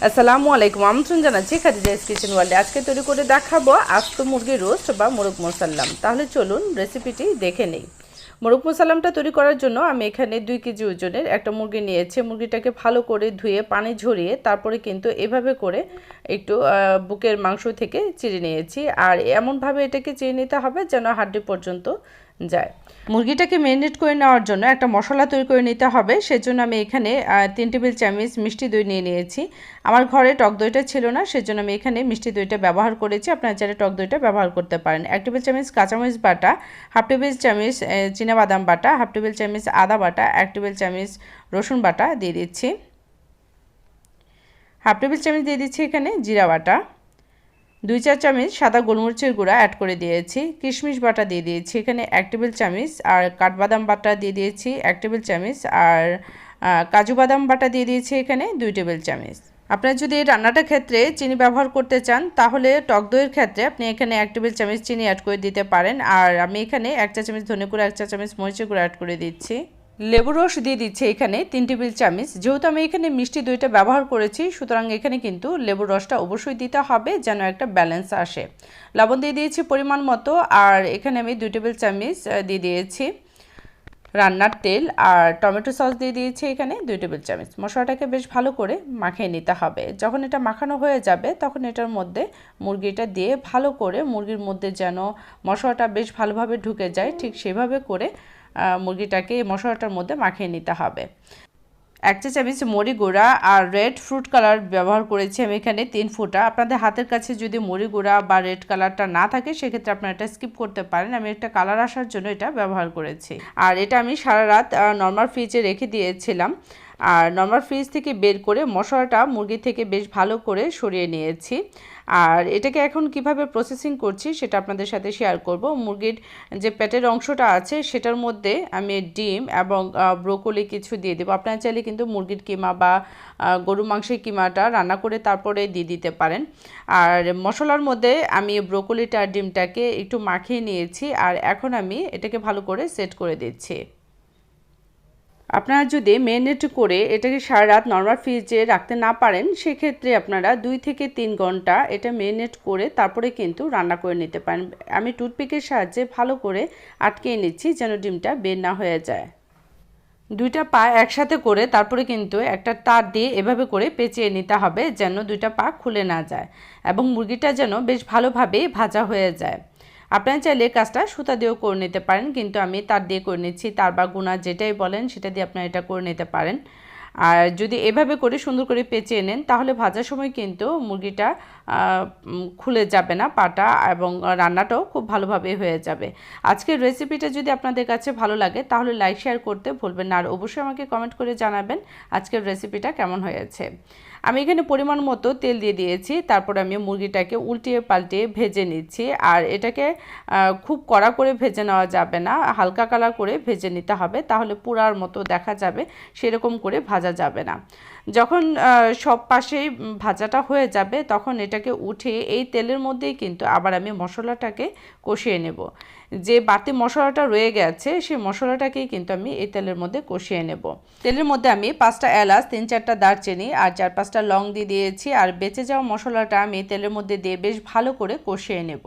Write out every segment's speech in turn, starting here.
আসসালামু আলাইকুম, আমন্ত্রণ জানাচ্ছি খাদিজা'স কিচেন ওয়ার্ল্ডে। আজকে তৈরি করে দেখাবো আস্ত মুরগির রোস্ট বা মোরগ মোসাল্লাম। তাহলে চলুন রেসিপিটি দেখে নেই। মোরগ মোসাল্লামটা তৈরি করার জন্য আমি এখানে 2 কেজি ওজনের একটা মুরগি নিয়েছি। মুরগিটাকে ভালো করে ধুয়ে পানি ঝরিয়ে তারপরে কিন্তু এভাবে করে একটু বুকের মাংস থেকে চিড়ে নিয়েছি। আর এমনভাবে এটাকে চিড়ে নিতে হবে যেন হাড্ডি পর্যন্ত যায়। মুরগিটাকে ম্যারিনেট করে নেওয়ার জন্য একটা মশলা তৈরি করে নিতে হবে। সেজন্য আমি এখানে 3 টেবিল চামচ মিষ্টি দই নিয়ে নিয়েছি। আমার ঘরে টক দইটা ছিল না, সেজন্য আমি এখানে মিষ্টি দইটা ব্যবহার করেছি। আপনারা চাইলে টক দইটা ব্যবহার করতে পারেন। 1 টেবিল চামচ কাঁচামরিচ বাটা, 1/2 টেবিল চামচ চীনাবাদাম বাটা, 1/2 টেবিল চামচ আদা বাটা, 1 টেবিল চামচ রসুন বাটা দিয়ে দিচ্ছি। 1/2 টেবিল চামচ দিয়ে দিচ্ছি এখানে জিরা বাটা। 2-4 চামচ সাদা গোলমরিচের গুঁড়া অ্যাড করে দিয়েছি। কিশমিশ বাটা দিয়ে দিয়েছি এখানে 1 টেবিল চামচ, আর কাঠবাদাম বাটা দিয়ে দিয়েছি 1 টেবিল চামচ, আর কাজু বাদাম বাটা দিয়ে দিয়েছি এখানে 2 টেবিল চামচ। আপনারা যদি এই রান্নাটার ক্ষেত্রে চিনি ব্যবহার করতে চান তাহলে টক দইয়ের ক্ষেত্রে আপনি এখানে 1 টেবিল চামচ চিনি অ্যাড করে দিতে পারেন। আর আমি এখানে 1 চা চামচ ধনে গুঁড়া, 1 চা চামচ মরিচের গুঁড়া অ্যাড করে দিচ্ছি। লেবুর রস দিয়ে দিচ্ছে এখানে 3 টেবিল চামচ। যেহেতু আমি এখানে মিষ্টি দইটা ব্যবহার করেছি, সুতরাং এখানে কিন্তু লেবুর রসটা অবশ্যই দিতে হবে যেন একটা ব্যালেন্স আসে। লবণ দিয়ে দিয়েছি পরিমাণ মতো, আর এখানে আমি 2 টেবিল চামচ দিয়ে দিয়েছি রান্নার তেল, আর টমেটো সস দিয়ে দিয়েছি এখানে 2 টেবিল চামচ। মশলাটাকে বেশ ভালো করে মাখিয়ে নিতে হবে। যখন এটা মাখানো হয়ে যাবে তখন এটার মধ্যে মুরগিটা দিয়ে ভালো করে মুরগির মধ্যে যেন মশলাটা বেশ ভালোভাবে ঢুকে যায়, ঠিক সেভাবে করে মুরগিটাকে এই মশলাটার মধ্যে মাখিয়ে নিতে হবে। 1 চা চামচ মরি গুঁড়া আর রেড ফ্রুট কালার ব্যবহার করেছি আমি এখানে 3 ফোঁটা। আপনাদের হাতের কাছে যদি মরি গুঁড়া বা রেড কালারটা না থাকে সেক্ষেত্রে আপনারা এটা স্কিপ করতে পারেন। আমি একটা কালার আসার জন্য এটা ব্যবহার করেছি। আর এটা আমি সারা রাত নর্মাল ফ্রিজে রেখে দিয়েছিলাম। আর নর্মাল ফ্রিজ থেকে বের করে মশলাটা মুরগি থেকে বেশ ভালো করে সরিয়ে নিয়েছি। আর এটাকে এখন কিভাবে প্রসেসিং করছি সেটা আপনাদের সাথে শেয়ার করব। মুরগির যে পেটের অংশটা আছে সেটার মধ্যে আমি ডিম এবং ব্রোকলি কিছু দিয়ে দেবো। আপনারা চাইলে কিন্তু মুরগির কিমা বা গরু মাংসের কিমাটা রান্না করে তারপরে দিয়ে দিতে পারেন। আর মশলার মধ্যে আমি ব্রোকলিটা আর ডিমটাকে একটু মাখিয়ে নিয়েছি, আর এখন আমি এটাকে ভালো করে সেট করে দিচ্ছি। আপনারা যদি ম্যারিনেট করে এটাকে সারা রাত নর্মাল ফ্রিজে রাখতে না পারেন সেক্ষেত্রে আপনারা 2 থেকে 3 ঘন্টা এটা ম্যারিনেট করে তারপরে কিন্তু রান্না করে নিতে পারেন। আমি টুথপিকের সাহায্যে ভালো করে আটকিয়ে নিচ্ছি যেন ডিমটা বের না হয়ে যায়। 2টা পা একসাথে করে তারপরে কিন্তু একটা তার দিয়ে এভাবে করে পেঁচিয়ে নিতে হবে যেন 2টা পা খুলে না যায় এবং মুরগিটা যেন বেশ ভালোভাবে ভাজা হয়ে যায়। আপনারা চাইলে কাজটা সুতা দিয়েও করে নিতে পারেন, কিন্তু আমি তার দিয়ে করে নিচ্ছি। তার বা গুনা যেটাই বলেন সেটা দিয়ে আপনারা এটা করে নিতে পারেন। আর যদি এভাবে করে সুন্দর করে পেঁচিয়ে নেন তাহলে ভাজার সময় কিন্তু মুরগিটা খুলে যাবে না পাটা, এবং রান্নাটাও খুব ভালোভাবে হয়ে যাবে। আজকের রেসিপিটা যদি আপনাদের কাছে ভালো লাগে তাহলে লাইক শেয়ার করতে ভুলবেন না, আর অবশ্যই আমাকে কমেন্ট করে জানাবেন আজকের রেসিপিটা কেমন হয়েছে। আমি এখানে পরিমাণ মতো তেল দিয়ে দিয়েছি, তারপর আমি মুরগিটাকে উল্টিয়ে পাল্টিয়ে ভেজে নিচ্ছি। আর এটাকে খুব কড়া করে ভেজে নেওয়া যাবে না, হালকা কালার করে ভেজে নিতে হবে, তাহলে পুরার মতো দেখা যাবে, সেরকম করে ভাজা যাবে না। যখন সব পাশেই ভাজাটা হয়ে যাবে তখন এটাকে উঠিয়ে এই তেলের মধ্যেই কিন্তু আবার আমি মশলাটাকে কষিয়ে নেব। যে বাড়তি মশলাটা রয়ে গেছে সেই মশলাটাকেই কিন্তু আমি এই তেলের মধ্যে কষিয়ে নেব। তেলের মধ্যে আমি 5টা এলাচ, 3-4টা দারচিনি আর 4-5টা লং দিয়ে দিয়েছি। আর বেঁচে যাওয়া মশলাটা আমি তেলের মধ্যে দিয়ে বেশ ভালো করে কষিয়ে নেব।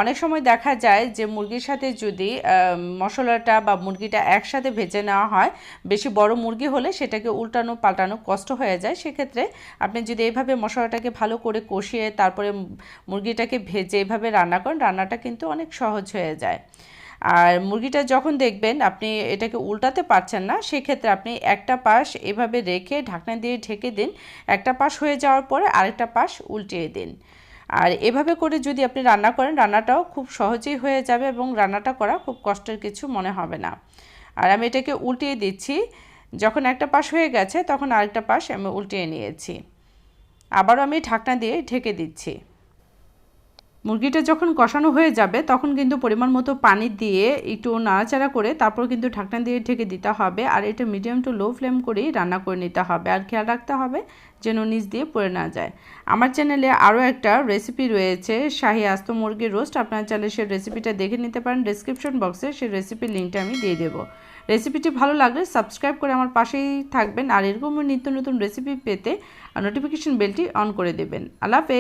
অনেক সময় দেখা যায় যে মুরগির সাথে যদি মশলাটা বা মুরগিটা একসাথে ভেজে নেওয়া হয়, বেশি বড় মুরগি হলে সেটাকে উল্টানো পাল্টানো কষ্ট হয়ে যায়। সেক্ষেত্রে আপনি যদি এইভাবে মশলাটাকে ভালো করে কষিয়ে তারপরে মুরগিটাকে ভেজে এইভাবে রান্না করেন, রান্নাটা কিন্তু অনেক সহজ হয়ে যায়। আর মুরগিটা যখন দেখবেন আপনি এটাকে উল্টাতে পারছেন না, সেক্ষেত্রে আপনি একটা পাশ এভাবে রেখে ঢাকনা দিয়ে ঢেকে দিন। একটা পাশ হয়ে যাওয়ার পরে আরেকটা পাশ উল্টিয়ে দিন। আর এভাবে করে যদি আপনি রান্না করেন রান্নাটাও খুব সহজেই হয়ে যাবে এবং রান্নাটা করা খুব কষ্টের কিছু মনে হবে না। আর আমি এটাকে উল্টিয়ে দিচ্ছি। যখন একটা পাশ হয়ে গেছে তখন আরেকটা পাশ আমি উল্টিয়ে নিয়েছি। আবারও আমি ঢাকনা দিয়ে ঢেকে দিচ্ছি। মুরগিটা যখন কষানো হয়ে যাবে তখন কিন্তু পরিমাণ মতো পানি দিয়ে একটু নাড়াচাড়া করে তারপর কিন্তু ঢাকনা দিয়ে ঢেকে দিতে হবে। আর এটা মিডিয়াম টু লো ফ্লেম করেই রান্না করে নিতে হবে। আর খেয়াল রাখতে হবে যেন নিচ দিয়ে পড়ে না যায়। আমার চ্যানেলে আরও একটা রেসিপি রয়েছে শাহী আস্ত মুরগির রোস্ট, আপনারা চাইলে সেই রেসিপিটা দেখে নিতে পারেন। ডেসক্রিপশন বক্সে সেই রেসিপির লিঙ্কটা আমি দিয়ে দেবো। রেসিপিটি ভালো লাগলে সাবস্ক্রাইব করে আমার পাশেই থাকবেন আর এরকম নিত্য নতুন রেসিপি পেতে নোটিফিকেশন বেলটি অন করে দেবেন। আল্লাহ হাফেজ।